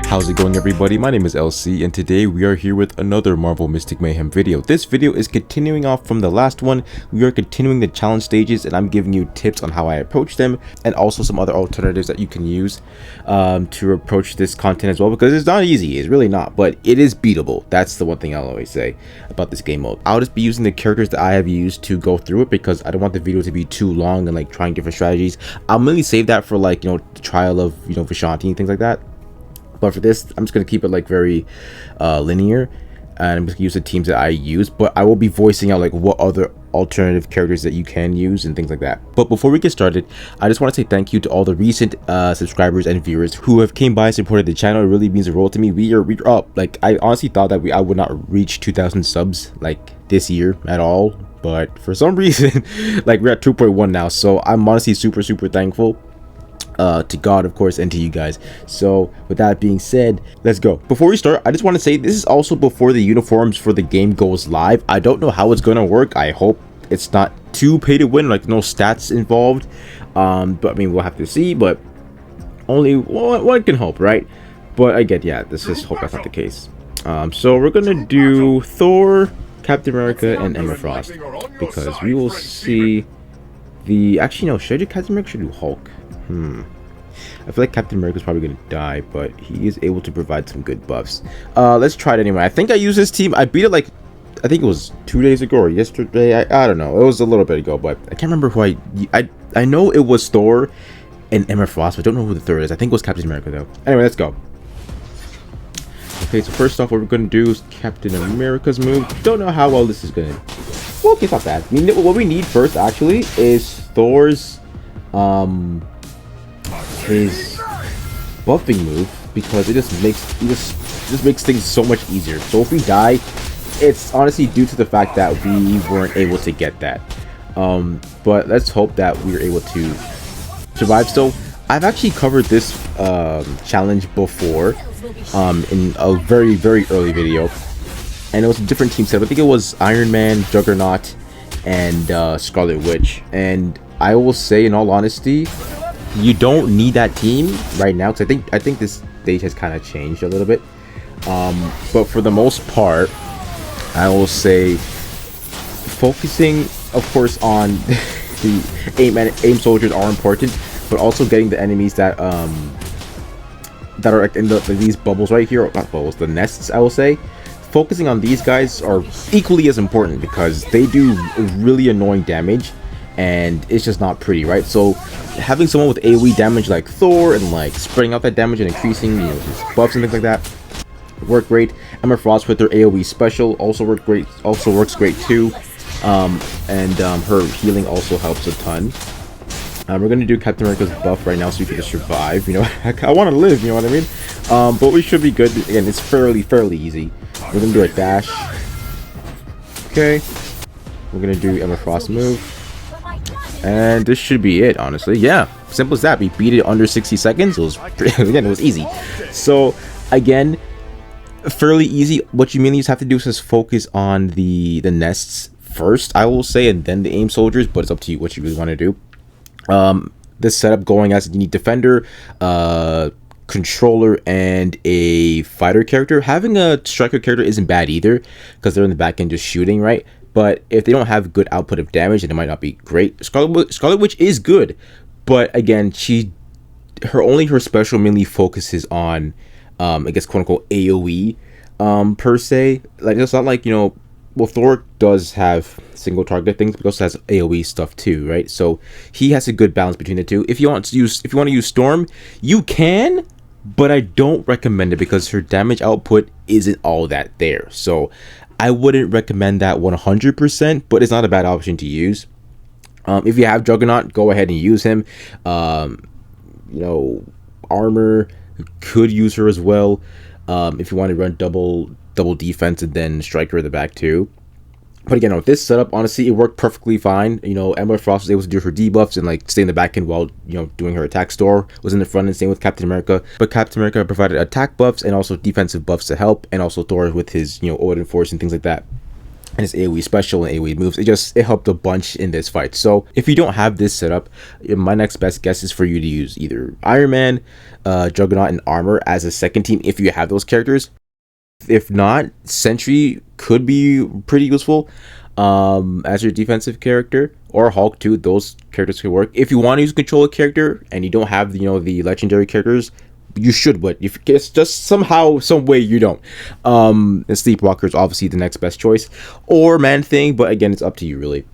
How's it going, everybody? My name is LC, and today we are here with another Marvel Mystic Mayhem video. This video is continuing off from the last one. We are continuing the challenge stages, and I'm giving you tips on how I approach them, and also some other alternatives that you can use to approach this content as well, because it's not easy. It's really not, but it is beatable. That's the one thing I'll always say about this game mode. I'll just be using the characters that I have used to go through it, because I don't want the video to be too long and like trying different strategies. I'll mainly save that for like, the trial of, Vishanti and things like that. But for this, I'm just going to keep it like very linear, and I'm just going to use the teams that I use, but I will be voicing out like what other alternative characters that you can use and things like that. But before we get started, I just want to say thank you to all the recent subscribers and viewers who have came by and supported the channel. It really means the world to me. We're up. Like, I honestly thought that I would not reach 2,000 subs like this year at all, but for some reason like we're at 2.1 now, so I'm honestly super thankful to God, of course, and to you guys. So with that being said, let's go. Before we start, I just want to say this is also before the uniforms for the game goes live. I don't know how it's gonna work. I hope it's not too pay to win, like no stats involved, but I mean, we'll have to see, but only one can hope, right? But again, yeah, this is hope that's not the case. So we're gonna do Thor, Captain America, and Emma Frost, because we will see the actually no, should I do Captain America, should I do Hulk? I feel like Captain America is probably gonna die, but he is able to provide some good buffs. Let's try it anyway. I think I used this team. I beat it like, I think it was 2 days ago or yesterday. I don't know. It was a little bit ago, but I can't remember who I know it was Thor and Emma Frost, but I don't know who the third is. I think it was Captain America though. Anyway, let's go. Okay, so first off, what we're gonna do is Captain America's move. Don't know how well this is gonna. Well, okay, it's not bad. What we need first actually is Thor's his buffing move, because it just makes things so much easier. So if we die, it's honestly due to the fact that we weren't able to get that. But let's hope that we're able to survive. So I've actually covered this challenge before in a very early video, and it was a different team setup. I think it was Iron Man, Juggernaut, and Scarlet Witch. And I will say, in all honesty, you don't need that team right now, because I think this stage has kind of changed a little bit. But for the most part, I will say focusing, of course, on the aim soldiers are important, but also getting the enemies that are in these bubbles right here, or not bubbles, the nests, I will say. Focusing on these guys are equally as important, because they do really annoying damage, and it's just not pretty, right? So having someone with AoE damage like Thor, and like spreading out that damage and increasing, his buffs and things like that, work great. Emma Frost with her AoE special also works great too, and her healing also helps a ton. We're gonna do Captain America's buff right now, so we can just survive. I want to live, you know what I mean? But we should be good. Again, it's fairly easy. We're gonna do a dash. Okay, we're gonna do Emma Frost move. And this should be it, honestly. Yeah, simple as that. We beat it under 60 seconds. It was again, it was easy. So again, fairly easy. What you mainly just have to do is just focus on the nests first, I will say, and then the aim soldiers. But it's up to you what you really want to do. This setup going as you need defender, controller, and a fighter character. Having a striker character isn't bad either, because they're in the back end just shooting, right? But if they don't have good output of damage, then it might not be great. Scarlet Witch is good, but again, her special mainly focuses on, I guess, quote unquote AoE, per se. Like, it's not like, well, Thor does have single target things, but also has AoE stuff too, right? So he has a good balance between the two. If you want to use Storm, you can, but I don't recommend it, because her damage output isn't all that there. So I wouldn't recommend that 100%, but it's not a bad option to use. If you have Juggernaut, go ahead and use him. Armor, could use her as well. If you want to run double defense and then striker at the back too. But again, with this setup, honestly, it worked perfectly fine. Emma Frost was able to do her debuffs and like stay in the back end while doing her attack. Thor was in the front end, same with Captain America. But Captain America provided attack buffs and also defensive buffs to help, and also Thor with his Odin Force and things like that. and his AoE special and AoE moves. It helped a bunch in this fight. So if you don't have this set up, my next best guess is for you to use either Iron Man, Juggernaut, and Armor as a second team if you have those characters. If not, Sentry could be pretty useful as your defensive character, or Hulk too. Those characters could work. If you want to use control a character and you don't have the legendary characters, you should, but if it's just somehow, some way you don't. And Sleepwalker is obviously the next best choice, or Man Thing, but again, it's up to you really.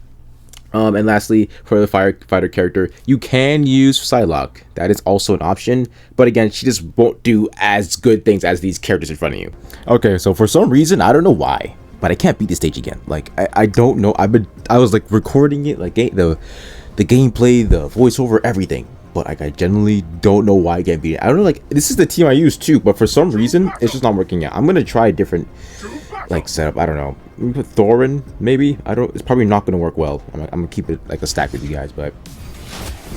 And lastly, for the firefighter character, you can use Psylocke. That is also an option, but again, she just won't do as good things as these characters in front of you. Okay, so for some reason, I don't know why, but I can't beat the stage again. Like I don't know. I was like recording it, like the gameplay, the voiceover, everything, but like I generally don't know why I can't beat it. I don't know. Like this is the team I use too, but for some reason, it's just not working out. I'm gonna try a different like setup. I don't know. Put Thorin, maybe. I don't. It's probably not gonna work well. I'm gonna keep it like a stack with you guys, but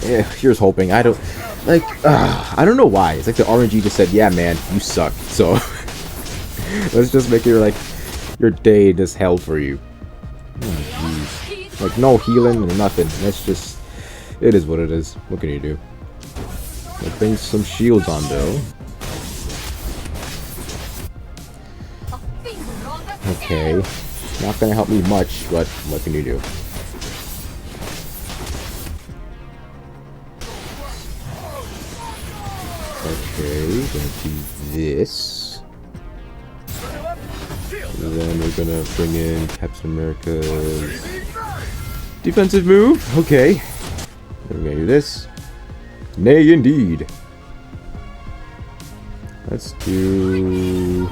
yeah, here's hoping. I don't like. I don't know why. It's like the RNG just said, "Yeah, man, you suck." So let's just make it like your day just hell for you. Oh, like no healing and nothing. That's just. It is what it is. What can you do? Like bring some shields on though. Okay, not gonna help me much, but what can you do? Okay, gonna do this. And then we're gonna bring in Captain America's defensive move. Okay, then we're gonna do this. Nay, indeed. Let's do.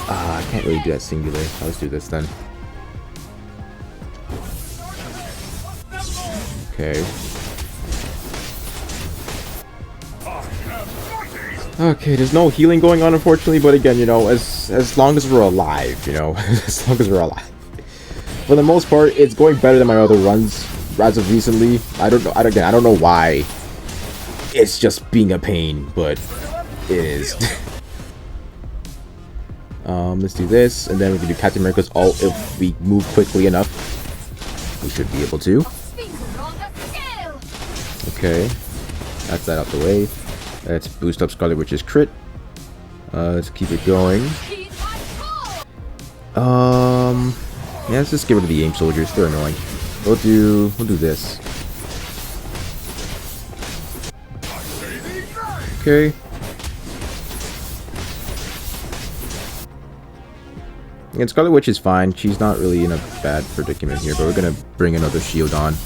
I can't really do that singular. Let's do this then. Okay. Okay, there's no healing going on, unfortunately, but again, as long as we're alive, as long as we're alive. For the most part, it's going better than my other runs as of recently. I don't know why. It's just being a pain, but it is. Let's do this, and then we can do Captain America's ult if we move quickly enough. We should be able to. Okay, that's that out the way. Let's boost up Scarlet Witch's crit. Let's keep it going. Yeah, let's just get rid of the aim soldiers. They're annoying. We'll do this. Okay. And Scarlet Witch is fine. She's not really in a bad predicament here, but we're gonna bring another shield on.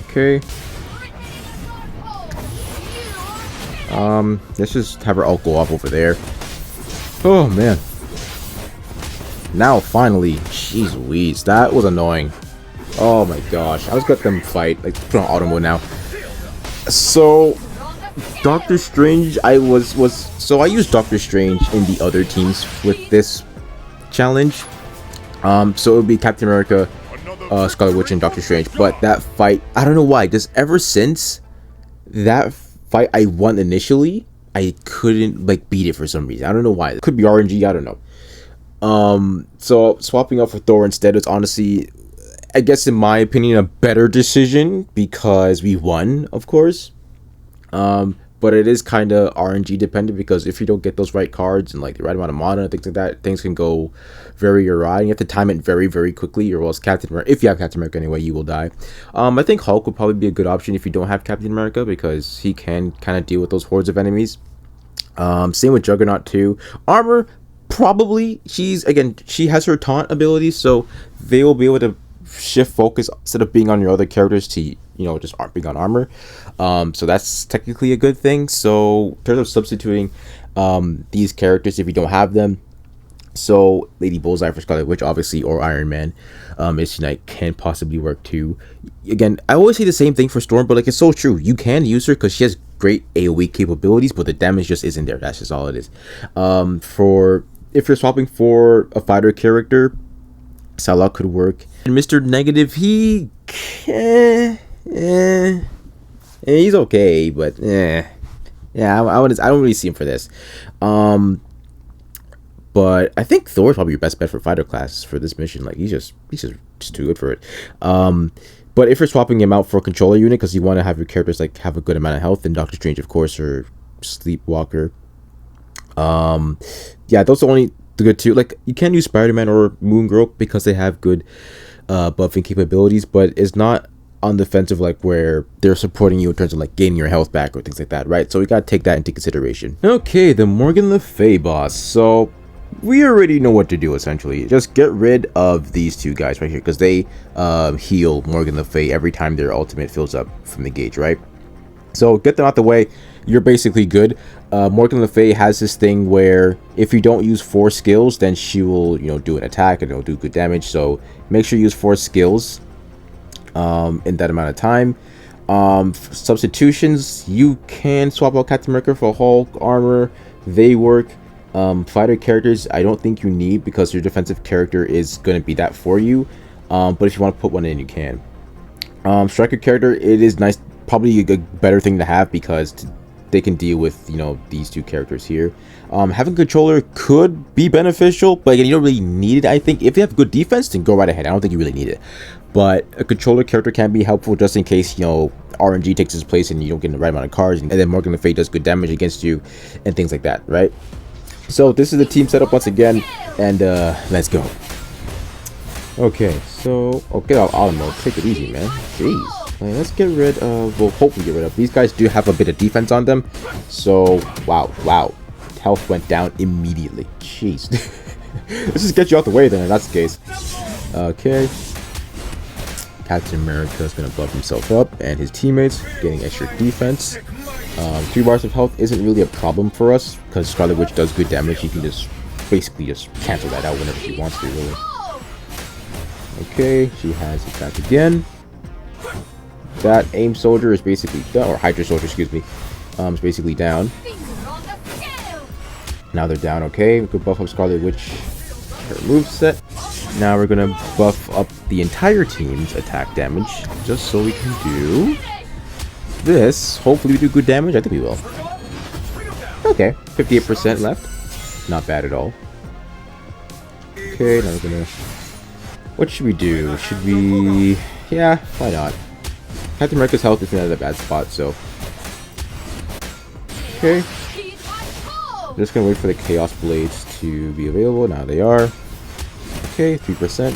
Okay. Let's just have her ult go off over there. Oh man. Now finally, jeez Louise, that was annoying. Oh my gosh, I was gonna let them fight. Like put on auto mode now. So Doctor Strange, I used Doctor Strange in the other teams with this challenge. So it would be Captain America, Scarlet Witch, and Doctor Strange. But that fight, I don't know why. Just ever since that fight I won initially, I couldn't like beat it for some reason. I don't know why. It could be RNG. I don't know. So swapping out for Thor instead is honestly, I guess in my opinion, a better decision because we won, of course. But it is kind of RNG dependent because if you don't get those right cards and like the right amount of mana and things like that, things can go very awry. You have to time it very, very quickly, or else Captain America, if you have Captain America anyway, you will die. I think Hulk would probably be a good option if you don't have Captain America because he can kind of deal with those hordes of enemies. Same with Juggernaut too. Armor, probably. She has her taunt ability, so they will be able to shift focus instead of being on your other characters to just aren't being on armor. So that's technically a good thing. So in terms of substituting these characters if you don't have them, so Lady Bullseye for Scarlet Witch obviously, or Iron Man, Misty Knight can possibly work too. Again, I always say the same thing for Storm, but like it's so true. You can use her because she has great AoE capabilities, but the damage just isn't there. That's just all it is. For if you're swapping for a fighter character, Psylocke could work. And Mr. Negative, he's okay, but yeah, I don't really see him for this. But But I think Thor's probably your best bet for fighter class for this mission. Like he's just too good for it. But if you're swapping him out for a controller unit because you want to have your characters like have a good amount of health, then Doctor Strange, of course, or Sleepwalker. Yeah, those are only the good two. Like you can use Spider-Man or Moon Girl because they have good buffing capabilities, but it's not on the offensive like where they're supporting you in terms of like gaining your health back or things like that, right? So we gotta take that into consideration. Okay, the Morgan Le Fay boss. So we already know what to do essentially. Just get rid of these two guys right here because they heal Morgan Le Fay every time their ultimate fills up from the gauge, right? So get them out the way. You're basically good. Morgan Le Fay has this thing where if you don't use 4 skills, then she will, you know, do an attack and it'll do good damage. So make sure you use 4 skills in that amount of time. Substitutions, you can swap out Captain America for Hulk armor. They work. Fighter characters, I don't think you need because your defensive character is going to be that for you. But if you want to put one in, you can. Striker character, it is nice, probably a better thing to have because they can deal with, you know, these two characters here. Having a controller could be beneficial, but again, you don't really need it. I think if you have good defense, then go right ahead. I don't think you really need it, but a controller character can be helpful just in case, you know, RNG takes its place and you don't get the right amount of cards, and then Morgan Le Fay does good damage against you and things like that, right? So this is the team setup once again, and let's go. Okay, so get out auto mode. Take it easy, man. Jeez. Let's get rid of, well, hopefully get rid of. These guys do have a bit of defense on them, so wow, health went down immediately. Jeez. Let's just get you out the way then, if that's the case. Okay. Captain America is going to buff himself up, and his teammates getting extra defense. 3 bars of health isn't really a problem for us because Scarlet Witch does good damage. You can just basically just cancel that out whenever she wants to, really. Okay, she has it back again. That AIM soldier is basically done, or Hydra soldier, excuse me, is basically down. Now they're down. Okay, we could buff up Scarlet Witch, her moveset. Now we're gonna buff up the entire team's attack damage, just so we can do this. Hopefully we do good damage. I think we will. Okay, 58% left. Not bad at all. Okay, now we're gonna... What should we do? Should we... Yeah, why not? Captain America's health isn't at a bad spot, so... Okay. Just gonna wait for the Chaos Blades to be available. Now they are. Okay, 3%.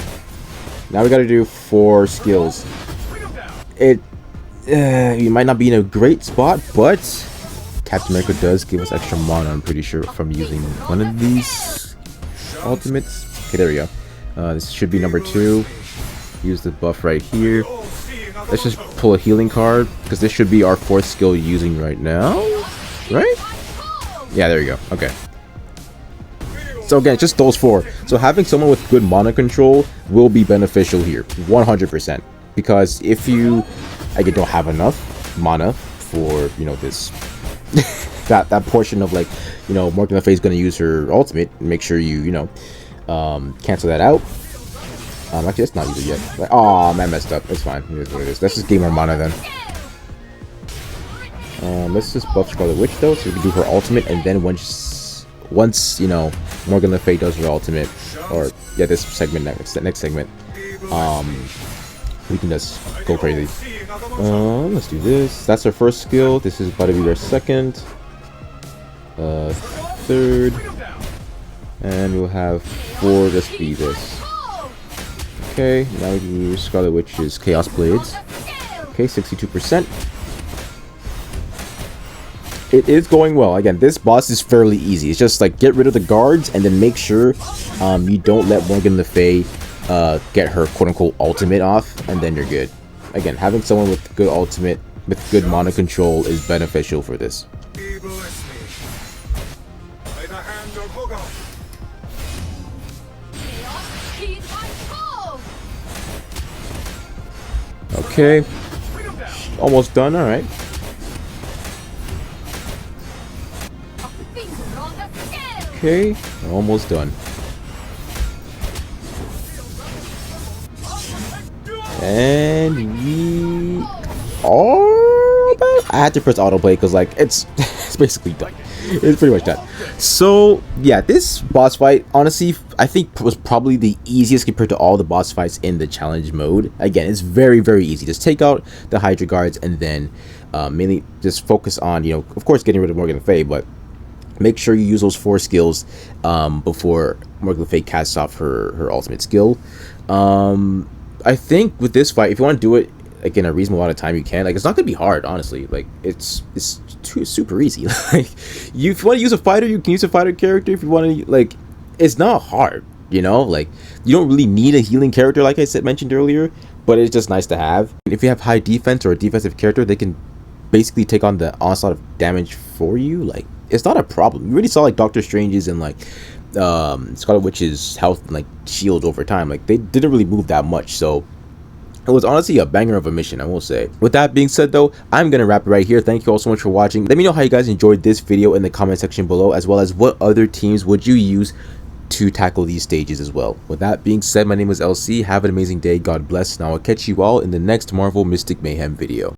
Now we gotta do 4 skills. You might not be in a great spot, but Captain America does give us extra mana, I'm pretty sure, from using one of these ultimates. Okay, there we go. This should be number 2. Use the buff right here. Let's just pull a healing card, because this should be our 4th skill using right now. Right? Yeah, there you go. Okay. So again, just those 4. So having someone with good mana control will be beneficial here, 100%. Because if you, again, don't have enough mana for, you know, this, that portion of, like, you know, Morgan Le Fay is going to use her ultimate, make sure you, you know, cancel that out. Actually, that's not either yet. Like, oh, man, messed up. It's fine. Here's what it is. Let's just gain more mana then. Let's just buff Scarlet Witch though, so we can do her ultimate, and then once you know Morgan Le Fay does her ultimate, or yeah, this segment next segment, we can just go crazy. Let's do this. That's our first skill. This is about to be our second, 3rd, and we'll have 4 just be this. Okay, now we can use Scarlet Witch's Chaos Blades. Okay, 62%. It is going well. Again, this boss is fairly easy. It's just like get rid of the guards and then make sure you don't let Morgan Le Fay get her quote-unquote ultimate off, and then you're good. Again, having someone with good ultimate, with good mana control is beneficial for this. Okay, almost done. All right. Okay, almost done. And we are about... I had to press autoplay because, like, it's basically done. It's pretty much done. So yeah, this boss fight, honestly, I think was probably the easiest compared to all the boss fights in the challenge mode. Again, it's very easy. Just take out the Hydra guards and then mainly just focus on, you know, of course, getting rid of Morgan Le Fay, but make sure you use those 4 skills before Morgan Le Fay casts off her ultimate skill. I think with this fight, if you want to do it like in a reasonable amount of time, you can. Like, it's not gonna be hard, honestly. Like, it's super easy. Like, if you want to use a fighter, you can use a fighter character. If you want to, like, it's not hard, you know. Like, you don't really need a healing character, like I mentioned earlier, but it's just nice to have. If you have high defense or a defensive character, they can basically take on the onslaught of damage for you. Like, it's not a problem. You already saw like Doctor Strange's and like Scarlet Witch's health and like shield over time. Like, they didn't really move that much, so it was honestly a banger of a mission, I will say. With that being said though, I'm gonna wrap it right here. Thank you all so much for watching. Let me know how you guys enjoyed this video in the comment section below, as well as what other teams would you use to tackle these stages as well. With that being said, my name is LC. Have an amazing day. God bless. Now I'll catch you all in the next Marvel Mystic Mayhem video.